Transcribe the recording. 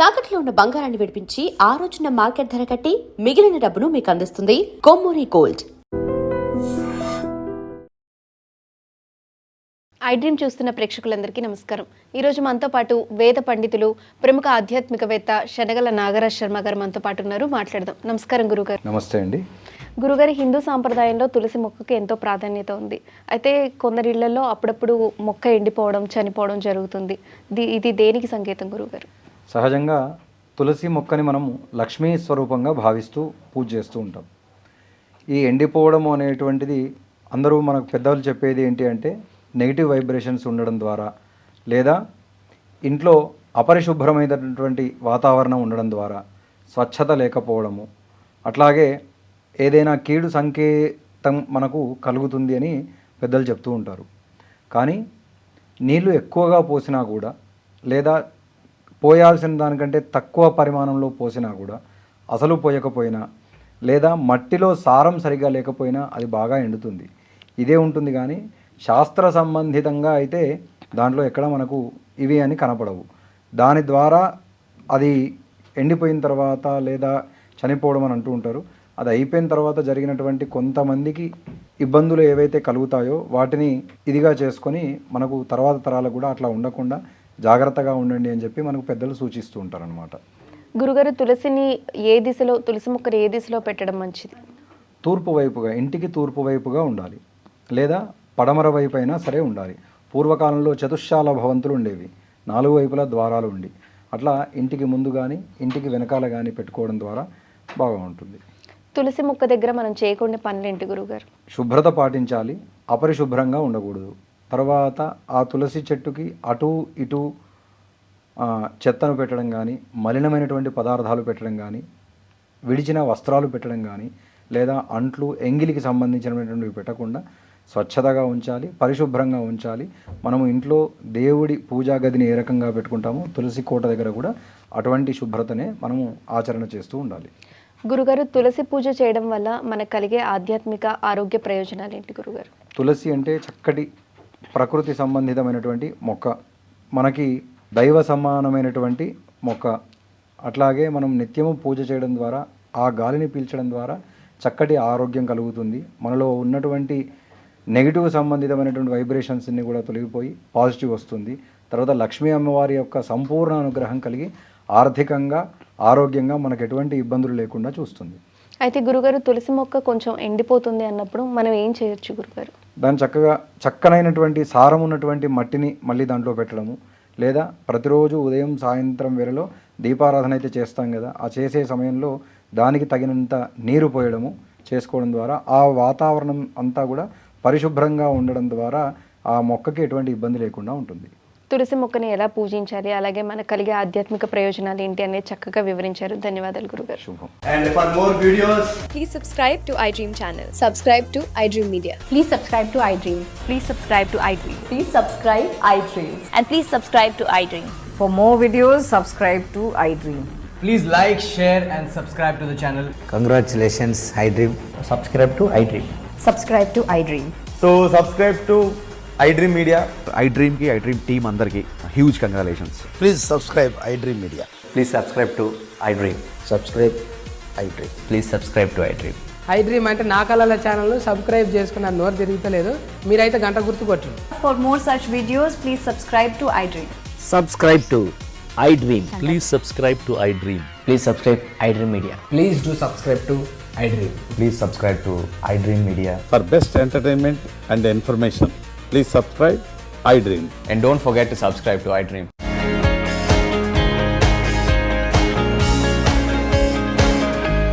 తాకట్లో ఉన్న బంగారాన్ని విడిపించి ఆ రోజున మార్కెట్ ధర కట్టి మిగిలిన డబ్బును మీకు అందిస్తుంది కొమ్మూరి గోల్డ్. ఐ డ్రీమ్ చూస్తున్న ప్రేక్షకులందరికీ నమస్కారం. ఈరోజు మనతో పాటు వేద పండితులు, ప్రముఖ ఆధ్యాత్మికవేత్త శనగల నాగరాజ్ శర్మ గారు మనతో పాటు ఉన్నారు. మాట్లాడదాం. నమస్కారం గురుగారు. నమస్తే అండి. గురుగారు, హిందూ సాంప్రదాయంలో తులసి మొక్కకి ఎంతో ప్రాధాన్యత ఉంది. అయితే కొందరి ఇళ్లలో అప్పుడప్పుడు మొక్క ఎండిపోవడం, చనిపోవడం జరుగుతుంది. ఇది దేనికి సంకేతం గురుగారు? సహజంగా తులసి మొక్కని మనము లక్ష్మీ స్వరూపంగా భావిస్తూ పూజ చేస్తూ ఉంటాం. ఈ ఎండిపోవడం అనేటువంటిది అందరూ మనకు పెద్దవాళ్ళు చెప్పేది ఏంటి అంటే నెగిటివ్ వైబ్రేషన్స్ ఉండడం ద్వారా, లేదా ఇంట్లో అపరిశుభ్రమైనటువంటి వాతావరణం ఉండడం ద్వారా, స్వచ్ఛత లేకపోవడము, అట్లాగే ఏదైనా కీడు సంకేతం మనకు కలుగుతుంది అని పెద్దలు చెప్తూ ఉంటారు. కానీ నీళ్ళు ఎక్కువగా పోసినా కూడా, లేదా పోయాల్సిన దానికంటే తక్కువ పరిమాణంలో పోసినా కూడా, అసలు పోయకపోయినా, లేదా మట్టిలో సారం సరిగా లేకపోయినా అది బాగా ఎండుతుంది. ఇదే ఉంటుంది. కానీ శాస్త్ర సంబంధితంగా అయితే దాంట్లో ఎక్కడ మనకు ఇవి అని కనపడవు. దాని ద్వారా అది ఎండిపోయిన తర్వాత లేదా చనిపోవడం అని అంటూ ఉంటారు. అది అయిపోయిన తర్వాత జరిగినటువంటి కొంతమందికి ఇబ్బందులు ఏవైతే కలుగుతాయో వాటిని ఇదిగా చేసుకొని మనకు తర్వాత తరాలకు కూడా అట్లా ఉండకుండా జాగ్రత్తగా ఉండండి అని చెప్పి మనకు పెద్దలు సూచిస్తూ ఉంటారు అన్నమాట. గురుగారు, తులసి మొక్కని ఏ దిశలో పెట్టడం మంచిది? తూర్పు వైపుగా, ఇంటికి తూర్పు వైపుగా ఉండాలి, లేదా పడమర వైపు అయినా సరే ఉండాలి. పూర్వకాలంలో చతుశ్శాల భవంతులు ఉండేవి, 4 వైపులా ద్వారాలు ఉండి, అట్లా ఇంటికి ముందు కానీ ఇంటికి వెనకాల కానీ పెట్టుకోవడం ద్వారా బాగా ఉంటుంది. తులసి మొక్క దగ్గర మనం చేయకుండా పనులేంటి గురుగారు? శుభ్రత పాటించాలి, అపరిశుభ్రంగా ఉండకూడదు. తర్వాత ఆ తులసి చెట్టుకి అటు ఇటు చెత్తను పెట్టడం కానీ, మలినమైనటువంటి పదార్థాలు పెట్టడం కానీ, విడిచిన వస్త్రాలు పెట్టడం కానీ, లేదా అంట్లు ఎంగిలికి సంబంధించినటువంటివి పెట్టకుండా స్వచ్ఛతగా ఉంచాలి, పరిశుభ్రంగా ఉంచాలి. మనము ఇంట్లో దేవుడి పూజా గదిని ఏ రకంగా పెట్టుకుంటామో తులసి కోట దగ్గర కూడా అటువంటి శుభ్రతనే మనము ఆచరణ చేస్తూ ఉండాలి. గురుగారు, తులసి పూజ చేయడం వల్ల మనకు కలిగే ఆధ్యాత్మిక ఆరోగ్య ప్రయోజనాలు ఏంటి గురుగారు? తులసి అంటే చక్కటి ప్రకృతి సంబంధితమైనటువంటి మొక్క, మనకి దైవ సమానమైనటువంటి మొక్క. అట్లాగే మనం నిత్యము పూజ చేయడం ద్వారా, ఆ గాలిని పీల్చడం ద్వారా చక్కటి ఆరోగ్యం కలుగుతుంది. మనలో ఉన్నటువంటి నెగిటివ్ సంబంధితమైనటువంటి వైబ్రేషన్స్ని కూడా తొలగిపోయి పాజిటివ్ వస్తుంది. తర్వాత లక్ష్మీ అమ్మవారి యొక్క సంపూర్ణ అనుగ్రహం కలిగి ఆర్థికంగా, ఆరోగ్యంగా మనకు ఎటువంటి ఇబ్బందులు లేకుండా చూస్తుంది. అయితే గురుగారు, తులసి మొక్క కొంచెం ఎండిపోతుంది అన్నప్పుడు మనం ఏం చేయొచ్చు గురుగారు? దాన్ని చక్కనైనటువంటి సారం ఉన్నటువంటి మట్టిని మళ్ళీ దాంట్లో పెట్టడము, లేదా ప్రతిరోజు ఉదయం సాయంత్రం వేళలో దీపారాధన అయితే చేస్తాం కదా, ఆ చేసే సమయంలో దానికి తగినంత నీరు పోయడము చేసుకోవడం ద్వారా ఆ వాతావరణం అంతా కూడా పరిశుభ్రంగా ఉండడం ద్వారా ఆ మొక్కకి ఎటువంటి ఇబ్బంది లేకుండా ఉంటుంది. తులసి మొక్కని ఎలా పూజించాలి, అలాగే మనకు కలిగే ఆధ్యాత్మిక ప్రయోజనాలు ఏంటి అనేది చక్కగా వివరించారు. ధన్యవాదాలు గురుగారు. శుభం. And for more videos, please subscribe to iDream channel. Subscribe to iDream Media. Please subscribe to iDream. Please subscribe to iDream. Please subscribe iDream. And please subscribe to iDream. For more videos, subscribe to iDream. please like, share and subscribe to the channel. Congratulations, iDream. Subscribe to iDream. Subscribe to iDream. So subscribe to iDream Media. iDream ki iDream team andarki huge congratulations. Please subscribe iDream Media. Please subscribe to iDream. Subscribe iDream. Please subscribe to iDream. iDream అంటే నా కళల channel subscribe చేసుకున్న నోరు తిరుగుతలేదు, మీరైతే గంట గుర్తు కొట్టండి. For more such videos, please subscribe to iDream. Subscribe to iDream. Please subscribe to iDream. Please subscribe iDream Media. Please do subscribe to iDream. Please subscribe to iDream Media. For best entertainment and information, please subscribe iDream. And don't forget to subscribe to iDream.